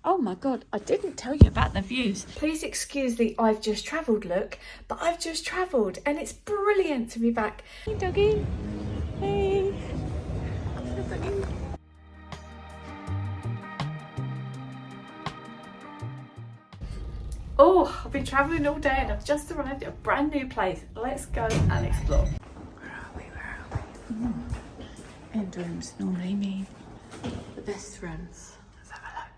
Oh my God, I didn't tell you about the views. Please excuse the I've just travelled look, but I've just travelled and it's brilliant to be back. Hey doggy. Hey. Oh, I've been travelling all day and I've just arrived at a brand new place. Let's go and explore. Where are we? End rooms normally mean the best rooms. Let's have a look.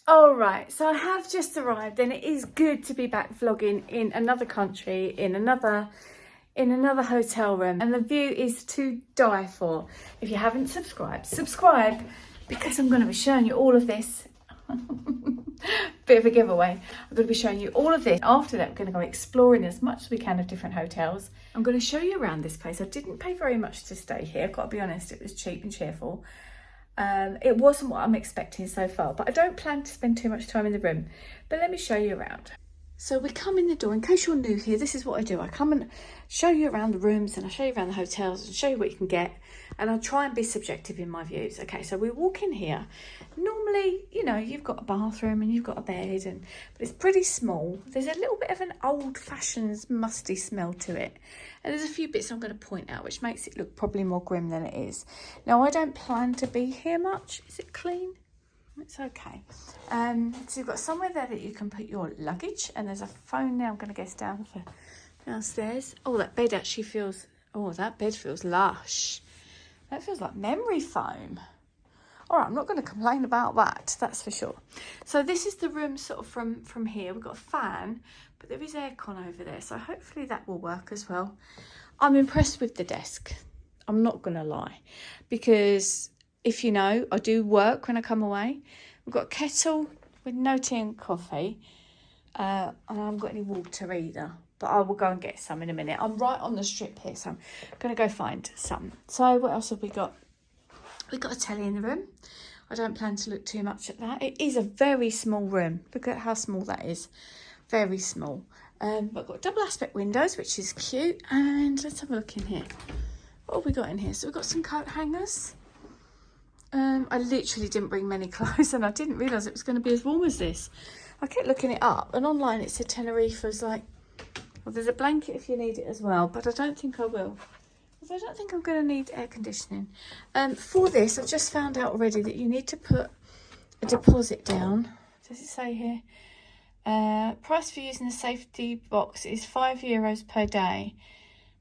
All right, so I have just arrived and it is good to be back vlogging in another country, in another hotel room, and the view is to die for. If you haven't subscribed, subscribe, because I'm going to be showing you all of this. Bit of a giveaway. I'm going to be showing you all of this. After that, we're going to go exploring as much as we can of different hotels. I'm going to show you around this place. I didn't pay very much to stay here, I've got to be honest. It was cheap and cheerful. It wasn't what I'm expecting so far, but I don't plan to spend too much time in the room. But let me show you around. So we come in the door. In case you're new here, this is what I do. I come and show you around the rooms, and I show you around the hotels and show you what you can get. And I'll try and be subjective in my views. Okay, so we walk in here. Normally, you know, you've got a bathroom and you've got a bed, but it's pretty small. There's a little bit of an old-fashioned, musty smell to it. And there's a few bits I'm going to point out, which makes it look probably more grim than it is. Now, I don't plan to be here much. Is it clean? It's okay. So you've got somewhere there that you can put your luggage, and there's a phone now. I'm going to guess down for downstairs. Oh, that bed actually feels, oh, that bed feels lush. That feels like memory foam. All right, I'm not going to complain about that, that's for sure. So this is the room sort of from here. We've got a fan, but there is aircon over there, so hopefully that will work as well. I'm impressed with the desk. I'm not going to lie, because if you know, I do work when I come away. We've got a kettle with no tea and coffee. And I haven't got any water either. But I will go and get some in a minute. I'm right on the strip here, so I'm going to go find some. So what else have we got? We've got a telly in the room. I don't plan to look too much at that. It is a very small room. Look at how small that is. Very small. But I've got double aspect windows, which is cute. And let's have a look in here. What have we got in here? So we've got some coat hangers. I literally didn't bring many clothes, and I didn't realise it was going to be as warm as this. I kept looking it up, and online it said Tenerife was like, well, there's a blanket if you need it as well, but I don't think I will. Because I don't think I'm going to need air conditioning. For this, I've just found out already that you need to put a deposit down. Does it say here? Price for using the safety box is €5 per day.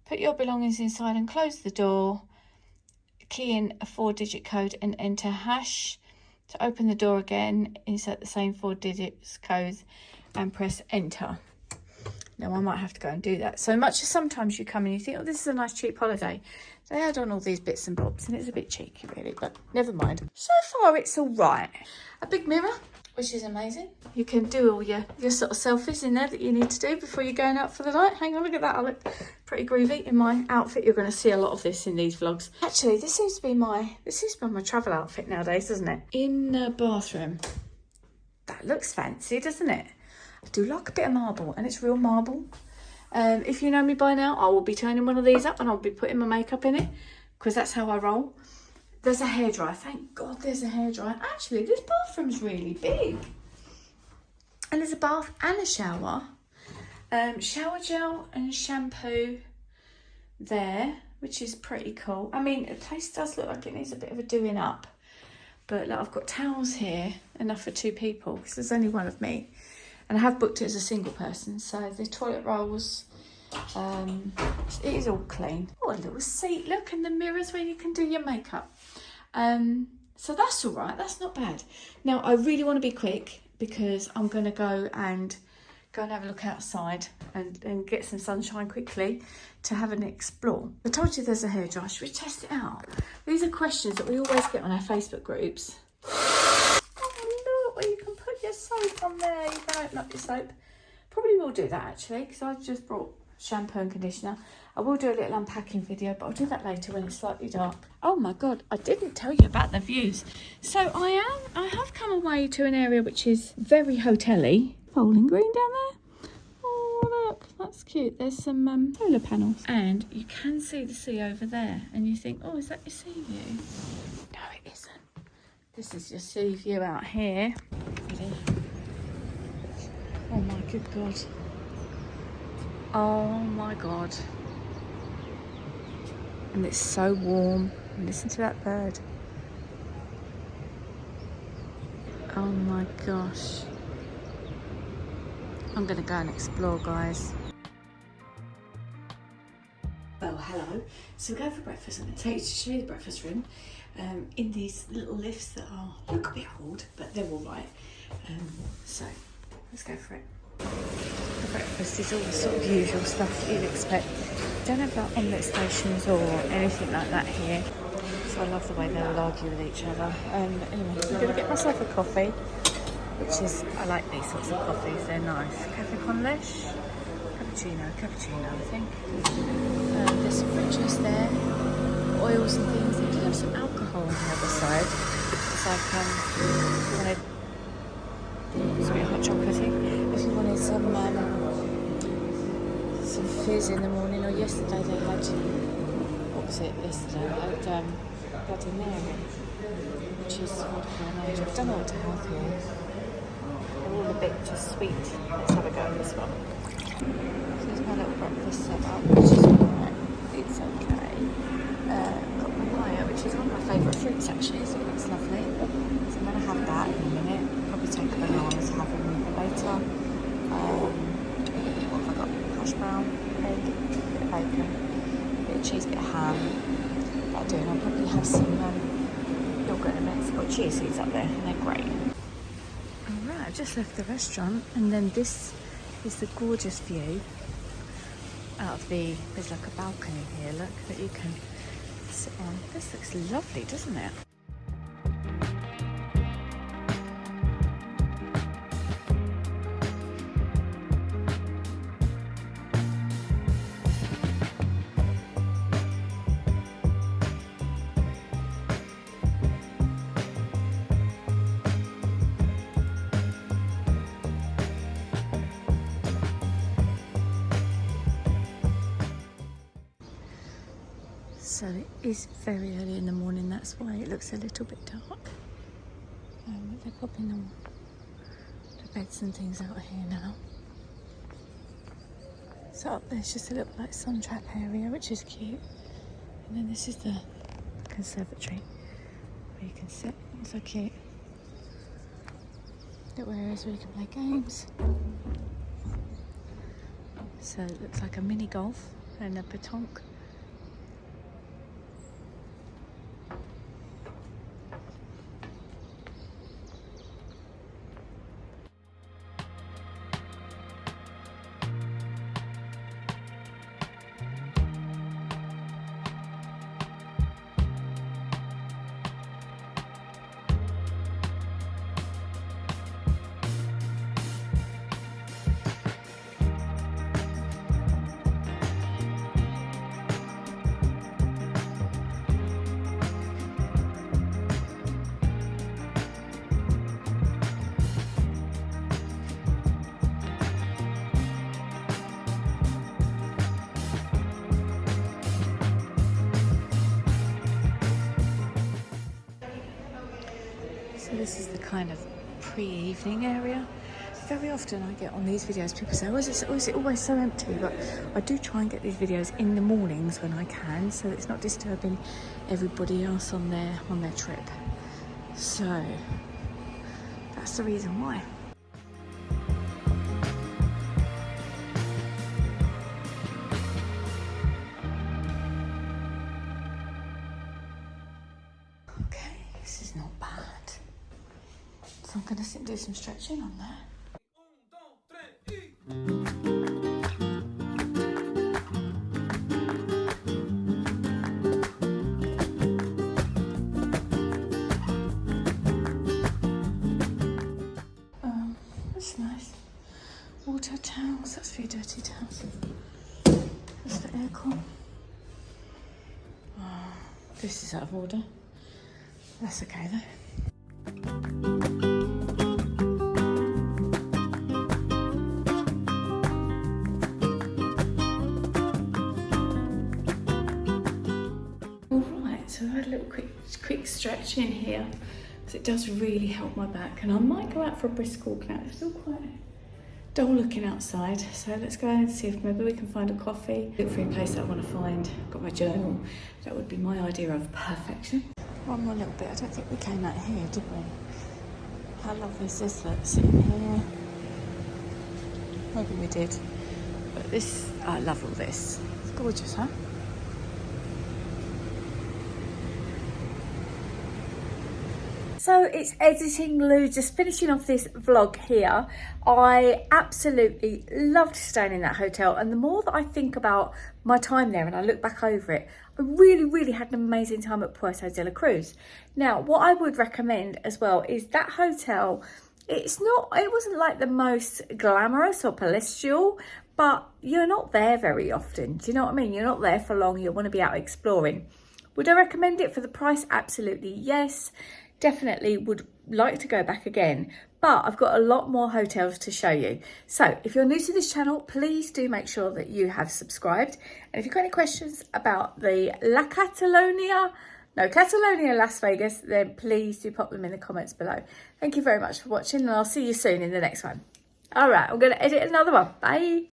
Put your belongings inside and close the door. Key in a 4-digit code and enter hash. To open the door again, insert the same 4 digits code and press enter. Now, I might have to go and do that. So much as sometimes you come and you think, oh, this is a nice cheap holiday. They add on all these bits and bobs, and it's a bit cheeky, really, but never mind. So far, it's all right. A big mirror, which is amazing. You can do all your sort of selfies in there that you need to do before you're going out for the night. Hang on, look at that. I look pretty groovy in my outfit. You're going to see a lot of this in these vlogs. Actually, this seems to be my travel outfit nowadays, doesn't it? In the bathroom. That looks fancy, doesn't it? I do like a bit of marble, and it's real marble. If you know me by now, I will be turning one of these up and I'll be putting my makeup in it, because that's how I roll. There's a hairdryer. Thank God there's a hairdryer. Actually, this bathroom's really big. And there's a bath and a shower. Shower gel and shampoo there, which is pretty cool. I mean, the place does look like it needs a bit of a doing up. But look, I've got towels here, enough for 2 people, because there's only one of me. And I have booked it as a single person, so the toilet rolls, it is all clean. Oh, a little seat, look, and the mirrors where you can do your makeup. So that's all right, that's not bad. Now, I really want to be quick, because I'm going to go and have a look outside and get some sunshine quickly to have an explore. I told you there's a hairdryer. Should we test it out? These are questions that we always get on our Facebook groups. You can put your soap on there. You can open up your soap. Probably will do that actually, because I've just brought shampoo and conditioner. I will do a little unpacking video, but I'll do that later when it's slightly dark. Oh my God, I didn't tell you about the views. So I have come away to an area which is very hotel-y. Bowling green down there. Oh look, that's cute. There's some solar panels, and you can see the sea over there. And you think, oh, is that your sea view? No, it isn't. This is your sea view out here. Ready? Good God. Oh my God. And it's so warm. Listen to that bird. Oh my gosh. I'm gonna go and explore, guys. Well, hello. So we're going for breakfast. I'm going to take you to show you the breakfast room in these little lifts that look a bit old, but they're all right. So let's go for it. The breakfast is all the sort of usual stuff that you'd expect. Don't have like omelette stations or anything like that here. So I love the way they'll argue with each other. Anyway, I'm going to get myself a coffee, which is, I like these sorts of coffees, they're nice. Cafe con leche, cappuccino, I think. There's some fruit juice there, oils and things. They do have some alcohol on the other side. It's like, if you wanted, it's a bit hot chocolatey. If you wanted some fizz in the morning, or yesterday they had, what was it yesterday? They had Bloody Mary, which is vodka and orange. I don't know what to have here. They're all a bit too sweet. Let's have a go at this one. So there's my little breakfast set up, which is alright. It's okay. Got papaya, which is one of my favourite fruits actually, so it looks lovely. So I'm going to have that in a minute. Probably take a banana to have them for later. What have I got? Hash brown, egg, a bit of bacon, a bit of cheese, a bit of ham. That'll do, and I'll probably have some yogurt in a minute. It's got chia seeds up there, and they're great. Alright, I've just left the restaurant, and then this is the gorgeous view out of there's like a balcony here, look, that you can sit on. This looks lovely, doesn't it? So it is very early in the morning, that's why it looks a little bit dark. They're popping all the beds and things out here now. So up there's just a little like sun trap area, which is cute. And then this is the conservatory where you can sit. It's so cute. Little areas where you can play games. So it looks like a mini golf and a pétanque. So this is the kind of pre-evening area. Very often I get on these videos, people say, oh, is it always so empty? But I do try and get these videos in the mornings when I can, so it's not disturbing everybody else on their trip. So that's the reason why. Okay, this is not bad. So I'm going to sit and do some stretching on there. That's nice. Water towels, that's for your dirty towels. That's the aircon. Oh, this is out of order. That's okay though. So I had a little quick stretch in here because it does really help my back, and I might go out for a brisk walk now. It's still quite dull looking outside, so let's go and see if maybe we can find a coffee. Look for a place that I want to find. I've got my journal. That would be my idea of perfection. One more little bit. I don't think we came out here, did we? How lovely is this? Look, sitting here. Maybe we did. But this, I love all this. It's gorgeous, huh? So it's editing Lou, just finishing off this vlog here. I absolutely loved staying in that hotel, and the more that I think about my time there and I look back over it, I really had an amazing time at Puerto de la Cruz. Now, what I would recommend as well is that hotel. It wasn't like the most glamorous or palatial, but you're not there very often. Do you know what I mean? You're not there for long. You want to be out exploring. Would I recommend it for the price? Absolutely, yes. Definitely would like to go back again, but I've got a lot more hotels to show you. So if you're new to this channel, please do make sure that you have subscribed. And if you've got any questions about the Catalonia Las Vegas, then please do pop them in the comments below. Thank you very much for watching, and I'll see you soon in the next one. All right, I'm going to edit another one. Bye.